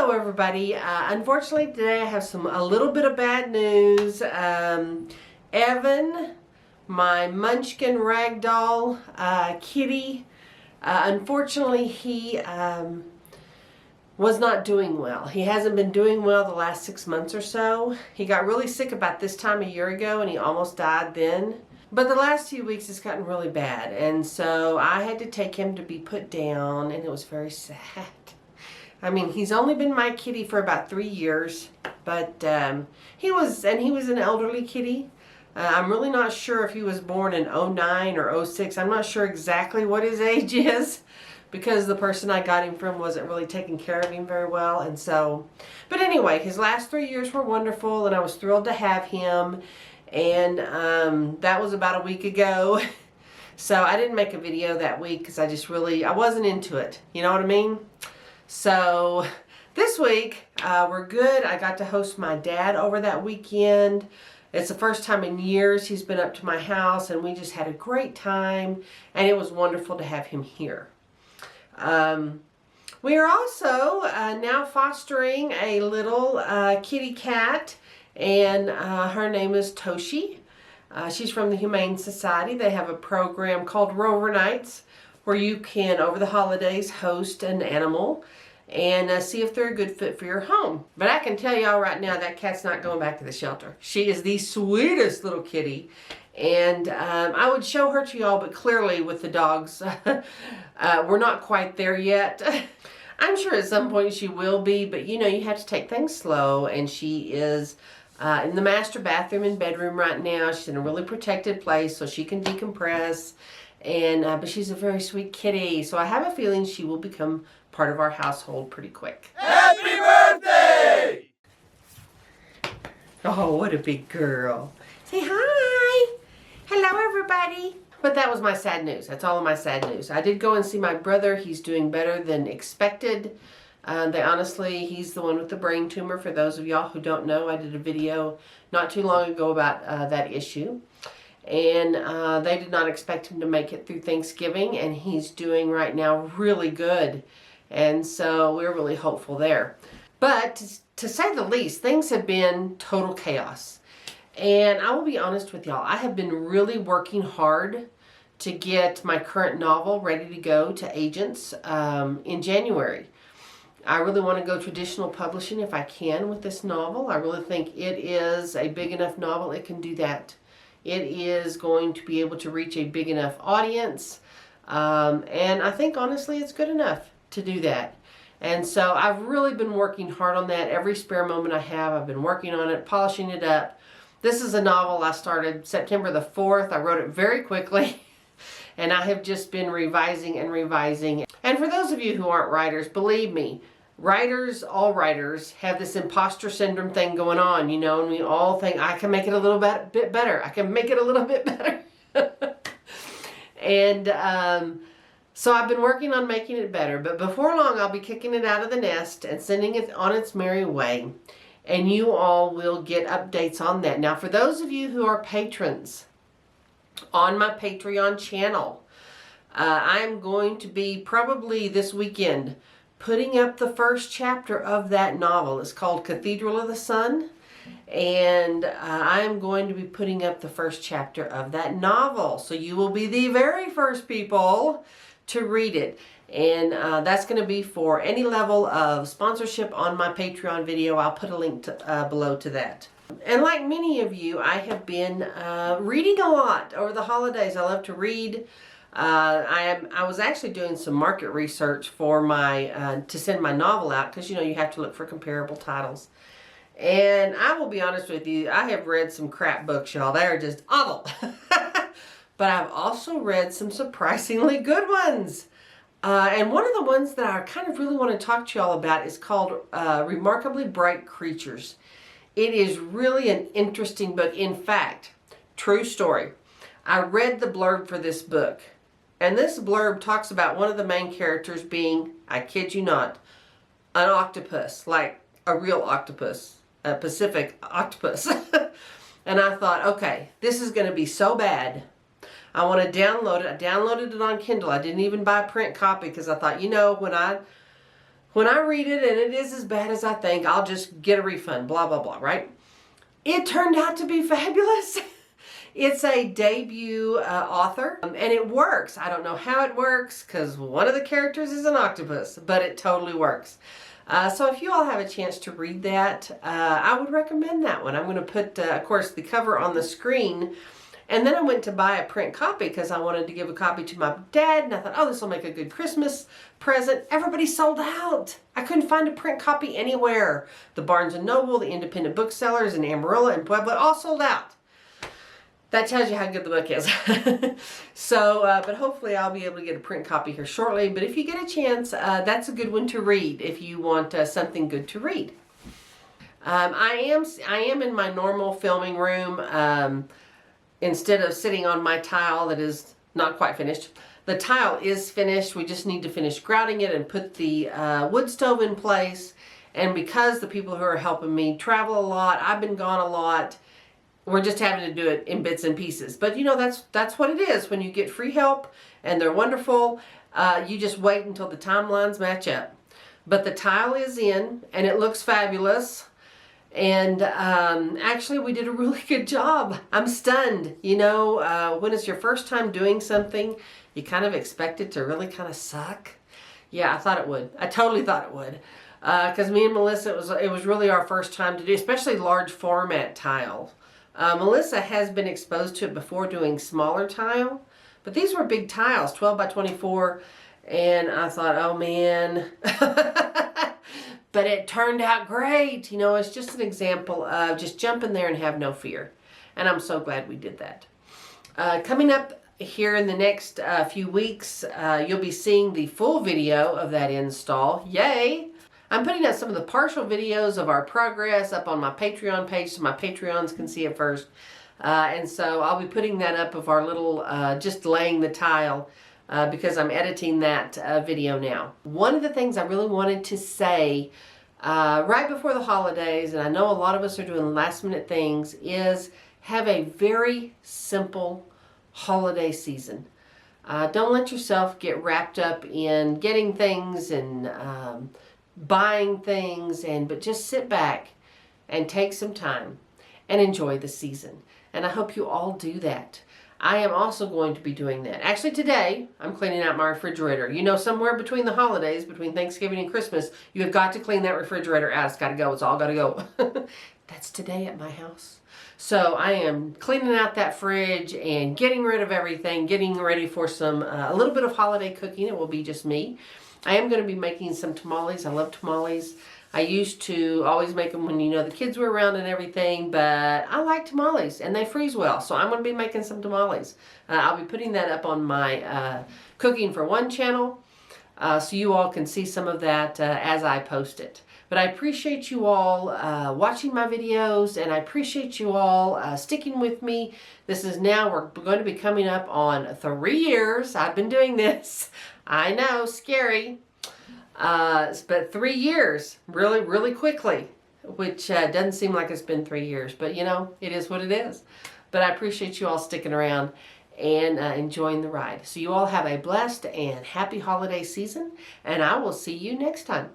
Hello everybody. Unfortunately today I have a little bit of bad news. Evan, my Munchkin Ragdoll kitty, unfortunately he was not doing well. He hasn't been doing well the last 6 months or so. He got really sick about this time a year ago and he almost died then. But the last few weeks it's gotten really bad, and so I had to take him to be put down, and it was very sad. I mean, he's only been my kitty for about 3 years, but he was an elderly kitty. I'm really not sure if he was born in 09 or 06. I'm not sure exactly what his age is, because the person I got him from wasn't really taking care of him very well. And so, but anyway, his last 3 years were wonderful, and I was thrilled to have him. And that was about a week ago. So I didn't make a video that week because I wasn't into it. You know what I mean? So this week, we're good. I got to host my dad over that weekend. It's the first time in years he's been up to my house, and we just had a great time, and it was wonderful to have him here. We are also now fostering a little kitty cat, and her name is Toshi. She's from the Humane Society. They have a program called Rover Nights, where you can, over the holidays, host an animal and see if they're a good fit for your home. But I can tell y'all right now, that cat's not going back to the shelter. She is the sweetest little kitty, and I would show her to y'all, but clearly with the dogs, we're not quite there yet. I'm sure at some point she will be, but you know, you have to take things slow, and she is in the master bathroom and bedroom right now. She's in a really protected place so she can decompress, and but she's a very sweet kitty, so I have a feeling she will become part of our household pretty quick. Happy birthday! Oh, what a big girl. Say hi. Hello, everybody. But that was my sad news. That's all of my sad news. I did go and see my brother. He's doing better than expected. He's the one with the brain tumor. For those of y'all who don't know, I did a video not too long ago about that issue. And they did not expect him to make it through Thanksgiving, and he's doing right now really good. And so we're really hopeful there. But to say the least, things have been total chaos. And I will be honest with y'all, I have been really working hard to get my current novel ready to go to agents in January. I really want to go traditional publishing if I can with this novel. I really think it is a big enough novel, it can do that. It is going to be able to reach a big enough audience. And I think honestly it's good enough to do that. And so I've really been working hard on that. Every spare moment I have, I've been working on it, polishing it up. This is a novel I started September the 4th. I wrote it very quickly. And I have just been revising and revising. And for those of you who aren't writers, believe me, all writers have this imposter syndrome thing going on, you know, and we all think, I can make it a little bit better. I can make it a little bit better. And so I've been working on making it better. But before long, I'll be kicking it out of the nest and sending it on its merry way. And you all will get updates on that. Now, for those of you who are patrons on my Patreon channel, I'm going to be probably this weekend putting up the first chapter of that novel. It's called Cathedral of the Sun, and I'm going to be putting up the first chapter of that novel. So you will be the very first people to read it. And that's going to be for any level of sponsorship on my Patreon video. I'll put a link below to that. And like many of you, I have been reading a lot over the holidays. I love to read. I was actually doing some market research for my to send my novel out, because you know you have to look for comparable titles. And I will be honest with you, I have read some crap books, y'all. They are just awful. But I've also read some surprisingly good ones. And one of the ones that I kind of really want to talk to y'all about is called Remarkably Bright Creatures. It is really an interesting book. In fact, true story, I read the blurb for this book. And this blurb talks about one of the main characters being, I kid you not, an octopus, like a real octopus, a Pacific octopus. And I thought, okay, this is going to be so bad. I want to download it. I downloaded it on Kindle. I didn't even buy a print copy because I thought, you know, when I when I read it and it is as bad as I think, I'll just get a refund, blah, blah, blah, right? It turned out to be fabulous. It's a debut author, and it works. I don't know how it works because one of the characters is an octopus, but it totally works. So if you all have a chance to read that, I would recommend that one. I'm going to put, of course, the cover on the screen. And then I went to buy a print copy because I wanted to give a copy to my dad. And I thought, oh, this will make a good Christmas present. Everybody sold out. I couldn't find a print copy anywhere. The Barnes & Noble, the independent booksellers in Amarillo and Puebla, all sold out. That tells you how good the book is. So, but hopefully I'll be able to get a print copy here shortly. But if you get a chance, that's a good one to read if you want something good to read. I am in my normal filming room. Instead of sitting on my tile that is not quite finished. The tile is finished. We just need to finish grouting it and put the wood stove in place. And because the people who are helping me travel a lot, I've been gone a lot, we're just having to do it in bits and pieces. But you know, that's what it is. When you get free help and they're wonderful, you just wait until the timelines match up. But the tile is in and it looks fabulous. And actually we did a really good job. I'm stunned. You know, when it's your first time doing something, you kind of expect it to really kind of suck. Yeah, I thought it would. I totally thought it would. Because me and Melissa, it was really our first time to do, especially large format tile. Melissa has been exposed to it before doing smaller tile, but these were big tiles, 12 by 24, and I thought, oh man. But it turned out great. You know, it's just an example of just jump in there and have no fear. And I'm so glad we did that. Coming up here in the next few weeks, you'll be seeing the full video of that install. Yay! I'm putting out some of the partial videos of our progress up on my Patreon page so my Patreons can see it first. And so I'll be putting that up of our little, just laying the tile. Because I'm editing that video now. One of the things I really wanted to say right before the holidays, and I know a lot of us are doing last minute things, is have a very simple holiday season. Don't let yourself get wrapped up in getting things and buying things, but just sit back and take some time and enjoy the season. And I hope you all do that. I am also going to be doing that. Actually today, I'm cleaning out my refrigerator. You know, somewhere between the holidays, between Thanksgiving and Christmas, you have got to clean that refrigerator out. It's got to go. It's all got to go. That's today at my house. So I am cleaning out that fridge and getting rid of everything, getting ready for some, a little bit of holiday cooking. It will be just me. I am going to be making some tamales. I love tamales. I used to always make them when, you know, the kids were around and everything, but I like tamales and they freeze well. So I'm going to be making some tamales. I'll be putting that up on my Cooking for One channel so you all can see some of that as I post it. But I appreciate you all watching my videos, and I appreciate you all sticking with me. This is now, we're going to be coming up on 3 years. I've been doing this. I know, scary. But 3 years, really, really quickly, which doesn't seem like it's been 3 years, but you know, it is what it is. But I appreciate you all sticking around and enjoying the ride. So you all have a blessed and happy holiday season, and I will see you next time.